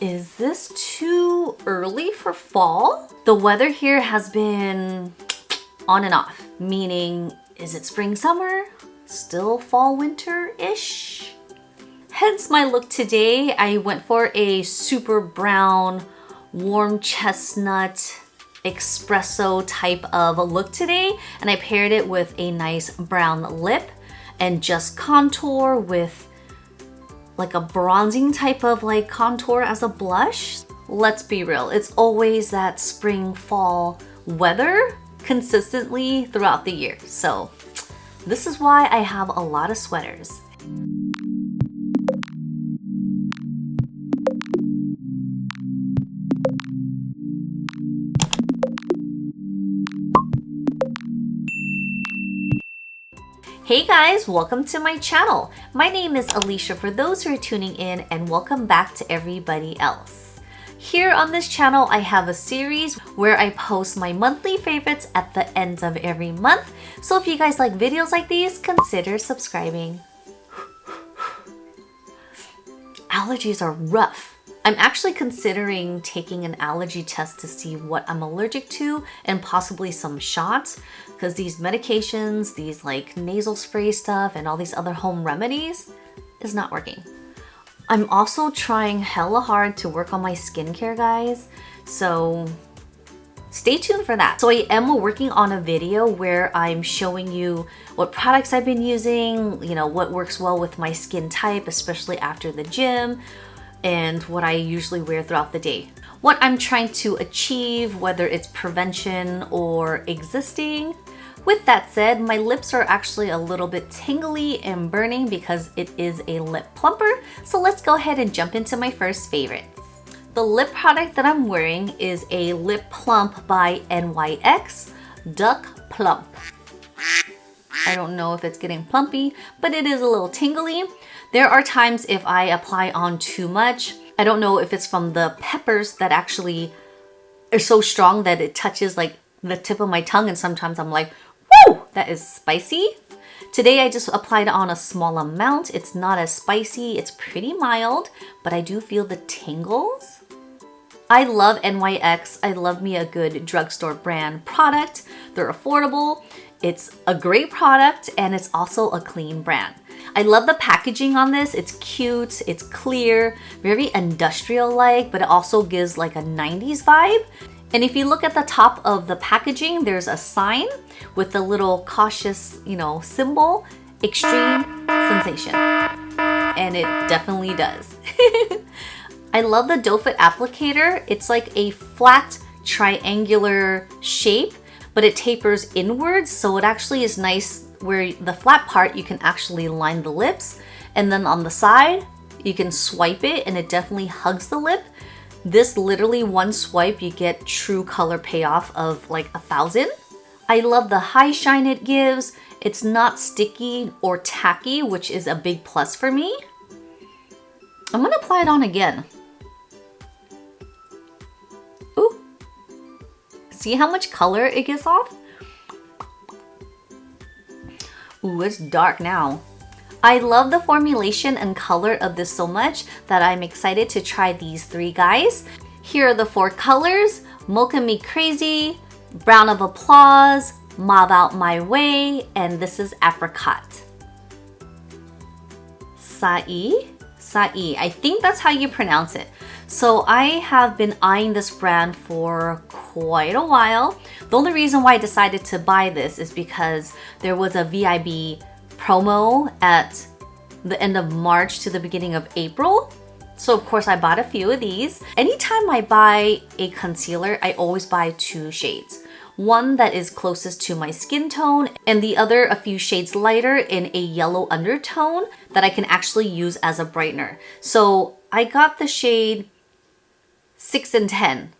Is this too early for fall? The weather here has been on and off, meaning is it spring, summer? Still fall, winter-ish? Hence my look today. I went for a super brown, warm chestnut, espresso type of a look today, and I paired it with a nice brown lip and just contour with like a bronzing type of like contour as a blush. Let's be real, it's always that spring, fall weather consistently throughout the year. So this is why I have a lot of sweaters. Hey guys, welcome to my channel. My name is Alicia for those who are tuning in, and welcome back to everybody else. Here on this channel, I have a series where I post my monthly favorites at the end of every month. So if you guys like videos like these, consider subscribing. Allergies are rough. I'm actually considering taking an allergy test to see what I'm allergic to and possibly some shots, because these medications, these like nasal spray stuff and all these other home remedies is not working. I'm also trying hella hard to work on my skincare, guys, so stay tuned for that. So I am working on a video where I'm showing you what products I've been using, you know, what works well with my skin type, especially after the gym, and what I usually wear throughout the day. What I'm trying to achieve, whether it's prevention or existing. With that said, my lips are actually a little bit tingly and burning because it is a lip plumper. So let's go ahead and jump into my first favorites. The lip product that I'm wearing is a Lip Plump by NYX Duck Plump. I don't know if it's getting plumpy, but it is a little tingly. There are times if I apply on too much. I don't know if it's from the peppers that actually are so strong that it touches like the tip of my tongue, and sometimes I'm like, whoa, that is spicy. Today I just applied on a small amount. It's not as spicy, it's pretty mild, but I do feel the tingles. I love NYX. I love me a good drugstore brand product. They're affordable. It's a great product, and it's also a clean brand. I love the packaging on this. It's cute, it's clear, very industrial-like, but it also gives like a 90s vibe. And if you look at the top of the packaging, there's a sign with a little cautious, you know, symbol, extreme sensation. And it definitely does. I love the doe foot applicator. It's like a flat triangular shape, but it tapers inwards, so it actually is nice where the flat part you can actually line the lips, and then on the side you can swipe it and it definitely hugs the lip. This literally one swipe you get true color payoff of like 1,000. I love the high shine it gives. It's not sticky or tacky, which is a big plus for me. I'm gonna apply it on again. Ooh. See how much color it gives off? Ooh, it's dark now. I love the formulation and color of this so much that I'm excited to try these three guys. Here are the four colors: Mocha Me Crazy, Brown of Applause, Mauve Out My Way, and this is Apricot. SAIE? SAIE, I think that's how you pronounce it. So I have been eyeing this brand for quite a while. The only reason why I decided to buy this is because there was a VIB promo at the end of March to the beginning of April. So of course I bought a few of these. Anytime I buy a concealer, I always buy two shades. One that is closest to my skin tone, and the other a few shades lighter in a yellow undertone that I can actually use as a brightener. So I got the shade 6 and 10.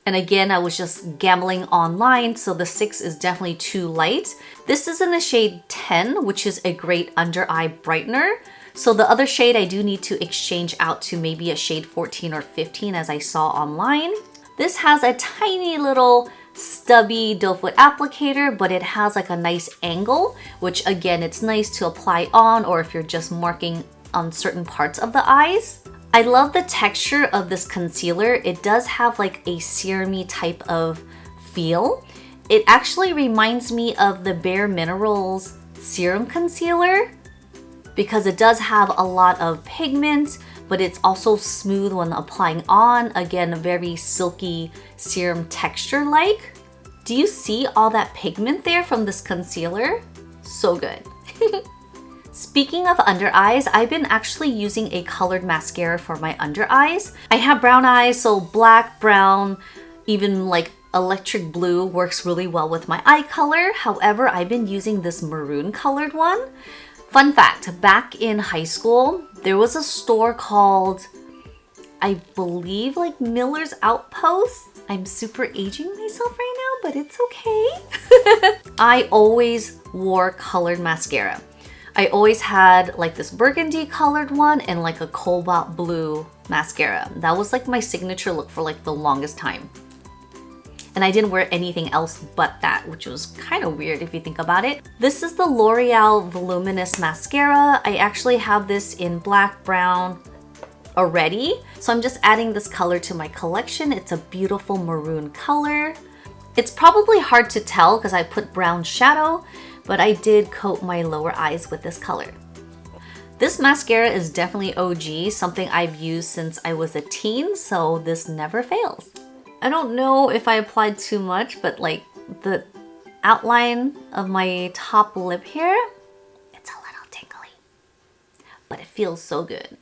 And again, I was just gambling online, so the 6 is definitely too light. This is in the shade 10, which is a great under eye brightener. So the other shade I do need to exchange out to maybe a shade 14 or 15 as I saw online. This has a tiny little stubby doe foot applicator, but it has like a nice angle, which again, it's nice to apply on, or if you're just marking on certain parts of the eyes. I love the texture of this concealer. It does have like a serum-y type of feel. It actually reminds me of the Bare Minerals serum concealer because it does have a lot of pigment, but it's also smooth when applying on. Again, very silky serum texture like. Do you see all that pigment there from this concealer? So good. Speaking of under eyes, I've been actually using a colored mascara for my under eyes. I have brown eyes, so black, brown, even like electric blue works really well with my eye color. However, I've been using this maroon colored one. Fun fact, back in high school, there was a store called, I believe, like Miller's Outpost. I'm super aging myself right now, but it's okay. I always wore colored mascara. I always had like this burgundy colored one and like a cobalt blue mascara. That was like my signature look for like the longest time. And I didn't wear anything else but that, which was kind of weird if you think about it. This is the L'Oreal Voluminous Mascara. I actually have this in black, brown already. So I'm just adding this color to my collection. It's a beautiful maroon color. It's probably hard to tell because I put brown shadow, but I did coat my lower eyes with this color. This mascara is definitely OG, something I've used since I was a teen, so this never fails. I don't know if I applied too much, but like the outline of my top lip here, it's a little tingly, but it feels so good.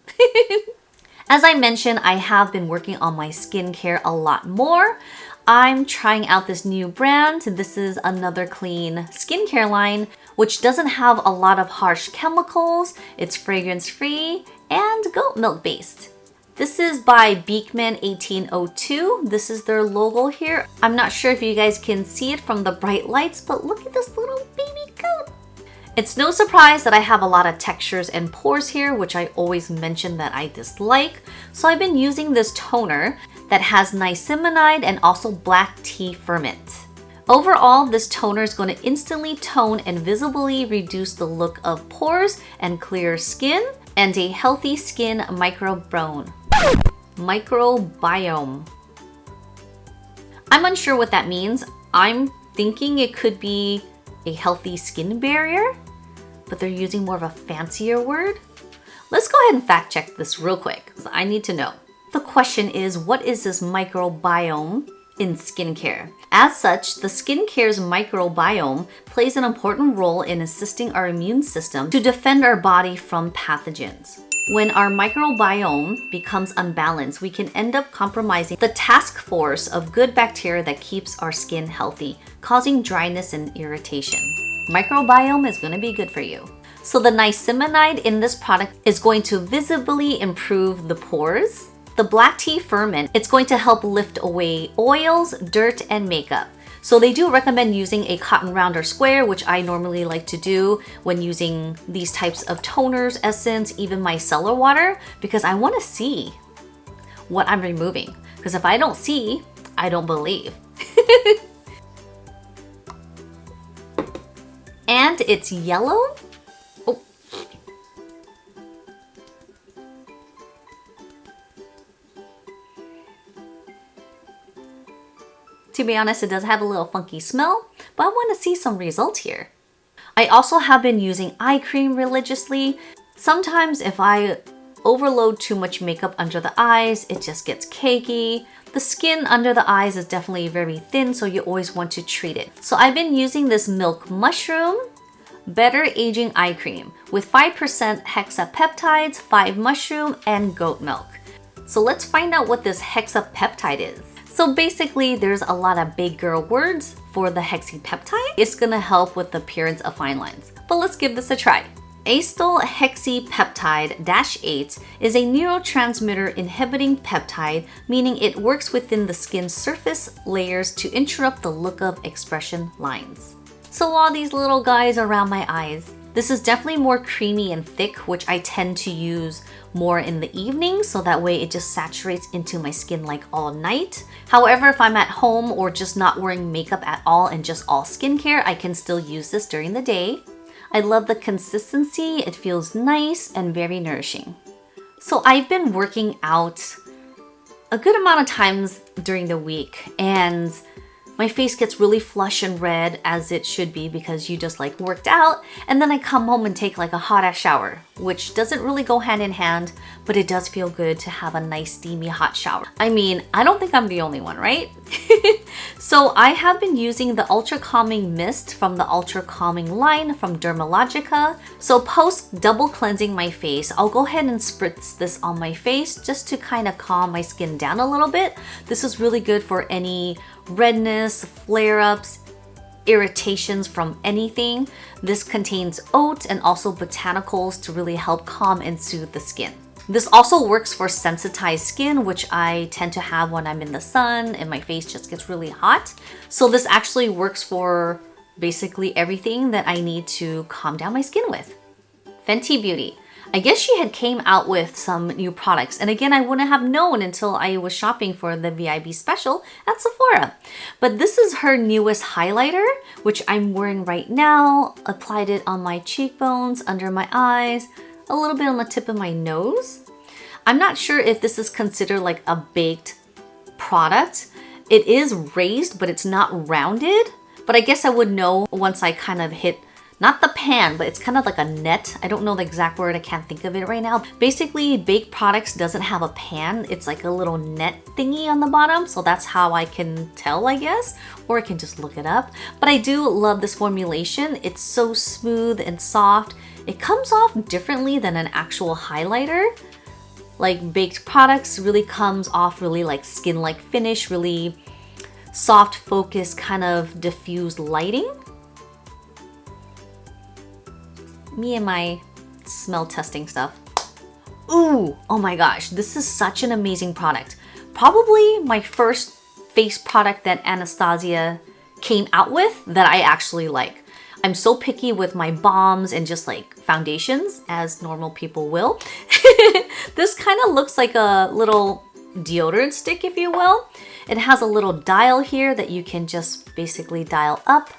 As I mentioned, I have been working on my skincare a lot more. I'm trying out this new brand. This is Another Clean skincare line, which doesn't have a lot of harsh chemicals. It's fragrance-free and goat milk based. This is by BEEKMAN 1802. This is their logo here. I'm not sure if you guys can see it from the bright lights, but look at this little baby goat. It's no surprise that I have a lot of textures and pores here, which I always mention that I dislike. So I've been using this toner that has niacinamide and also black tea ferment. Overall, this toner is going to instantly tone and visibly reduce the look of pores and clear skin and a healthy skin microbiome. I'm unsure what that means. I'm thinking it could be a healthy skin barrier, but they're using more of a fancier word. Let's go ahead and fact check this real quick because I need to know. The question is, what is this microbiome in skincare? As such, the skincare's microbiome plays an important role in assisting our immune system to defend our body from pathogens. When our microbiome becomes unbalanced, we can end up compromising the task force of good bacteria that keeps our skin healthy, causing dryness and irritation. Microbiome is going to be good for you. So the niacinamide in this product is going to visibly improve the pores. The black tea ferment, it's going to help lift away oils, dirt, and makeup. So they do recommend using a cotton round or square, which I normally like to do when using these types of toners, essence, even micellar water, because I want to see what I'm removing. Because if I don't see, I don't believe. And it's yellow. Oh. To be honest, it does have a little funky smell, but I want to see some results here. I also have been using eye cream religiously. Sometimes if I overload too much makeup under the eyes, it just gets cakey. The skin under the eyes is definitely very thin, so you always want to treat it. So I've been using this Milk Mushroom Better Aging Eye Cream with 5% hexapeptides, 5 mushroom, and goat milk. So let's find out what this hexapeptide is. So basically, there's a lot of big girl words for the hexapeptide. It's gonna help with the appearance of fine lines. But let's give this a try. Acetyl hexapeptide-8 is a neurotransmitter inhibiting peptide, meaning it works within the skin's surface layers to interrupt the look of expression lines. So all these little guys around my eyes. This is definitely more creamy and thick, which I tend to use more in the evening, so that way it just saturates into my skin like all night. However, if I'm at home or just not wearing makeup at all and just all skincare, I can still use this during the day. I love the consistency. It feels nice and very nourishing. So I've been working out a good amount of times during the week, and my face gets really flush and red, as it should be because you just like worked out, and then I come home and take like a hot ass shower, which doesn't really go hand in hand, but it does feel good to have a nice steamy hot shower. I mean, I don't think I'm the only one, right? So I have been using the Ultra Calming Mist from the Ultra Calming line from Dermalogica. So post double cleansing my face, I'll go ahead and spritz this on my face just to kind of calm my skin down a little bit. This is really good for any redness, flare-ups, irritations from anything. This contains oat and also botanicals to really help calm and soothe the skin. This also works for sensitized skin, which I tend to have when I'm in the sun and my face just gets really hot. So this actually works for basically everything that I need to calm down my skin with. Fenty Beauty. I guess she had came out with some new products, and again, I wouldn't have known until I was shopping for the VIB special at Sephora. But this is her newest highlighter, which I'm wearing right now. Applied it on my cheekbones, under my eyes, a little bit on the tip of my nose. I'm not sure if this is considered like a baked product. It is raised, but it's not rounded. But I guess I would know once I kind of hit, not the pan, but it's kind of like a net. I don't know the exact word, I can't think of it right now. Basically, baked products doesn't have a pan. It's like a little net thingy on the bottom. So that's how I can tell, I guess, or I can just look it up. But I do love this formulation. It's so smooth and soft. It comes off differently than an actual highlighter. Like baked products really comes off really like skin-like finish, really soft focus, kind of diffused lighting. Me and my smell testing stuff. Ooh, oh my gosh, this is such an amazing product. Probably my first face product that Anastasia came out with that I actually like. I'm so picky with my balms and just like foundations, as normal people will. This kind of looks like a little deodorant stick, if you will. It has a little dial here that you can just basically dial up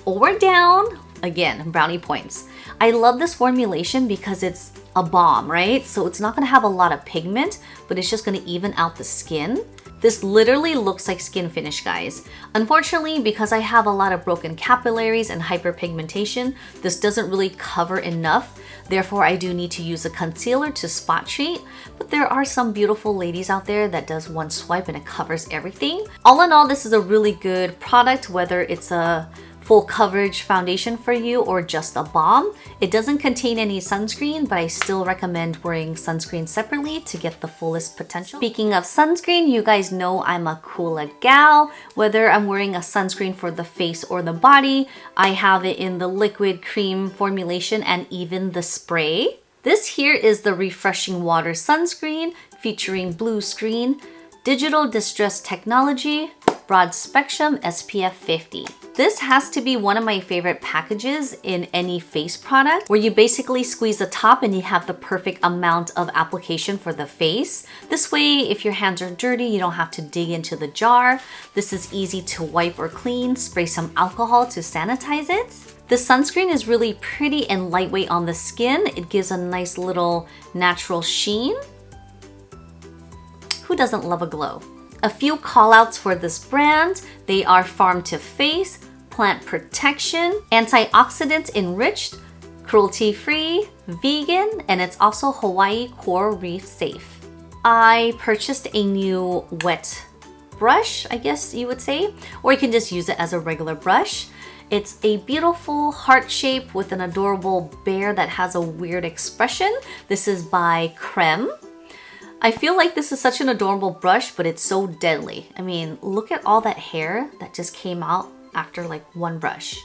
or down. Again, brownie points. I love this formulation because it's a balm, right? So it's not gonna have a lot of pigment, but it's just gonna even out the skin. This literally looks like skin finish, guys. Unfortunately, because I have a lot of broken capillaries and hyperpigmentation, this doesn't really cover enough. Therefore, I do need to use a concealer to spot treat, but there are some beautiful ladies out there that does one swipe and it covers everything. All in all, this is a really good product, whether it's a full coverage foundation for you or just a balm. It doesn't contain any sunscreen, but I still recommend wearing sunscreen separately to get the fullest potential. Speaking of sunscreen, you guys know I'm a COOLA gal. Whether I'm wearing a sunscreen for the face or the body, I have it in the liquid, cream formulation, and even the spray. This here is the Refreshing Water Sunscreen featuring blue screen, digital distress technology, broad spectrum, SPF 50. This has to be one of my favorite packages in any face product, where you basically squeeze the top and you have the perfect amount of application for the face. This way, if your hands are dirty, you don't have to dig into the jar. This is easy to wipe or clean, spray some alcohol to sanitize it. The sunscreen is really pretty and lightweight on the skin. It gives a nice little natural sheen. Who doesn't love a glow? A few callouts for this brand. They are farm to face, plant protection, antioxidant enriched, cruelty free, vegan, and it's also Hawaii coral reef safe. I purchased a new wet brush, I guess you would say, or you can just use it as a regular brush. It's a beautiful heart shape with an adorable bear that has a weird expression. This is by CREME. I feel like this is such an adorable brush, but it's so deadly. I mean, look at all that hair that just came out after like one brush.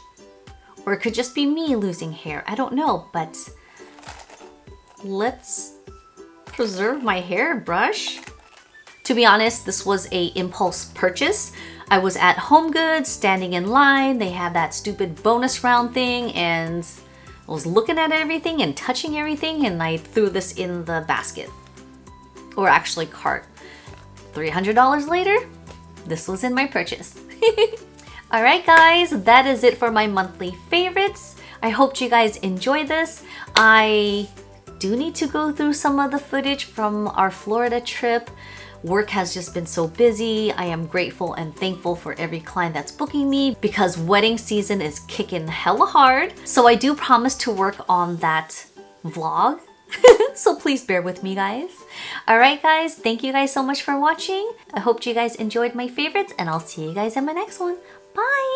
Or it could just be me losing hair. I don't know, but let's preserve my hair brush. To be honest, this was an impulse purchase. I was at HOMEGOODS standing in line. They had that stupid bonus round thing and I was looking at everything and touching everything and I threw this in the basket. Or actually cart. $300 later, this was in my purchase. Alright guys, that is it for my monthly favorites. I hope you guys enjoy this. I do need to go through some of the footage from our Florida trip. Work has just been so busy. I am grateful and thankful for every client that's booking me because wedding season is kicking hella hard. So I do promise to work on that vlog. So please bear with me, guys. Alright guys, thank you guys so much for watching. I hope you guys enjoyed my favorites and I'll see you guys in my next one. Bye!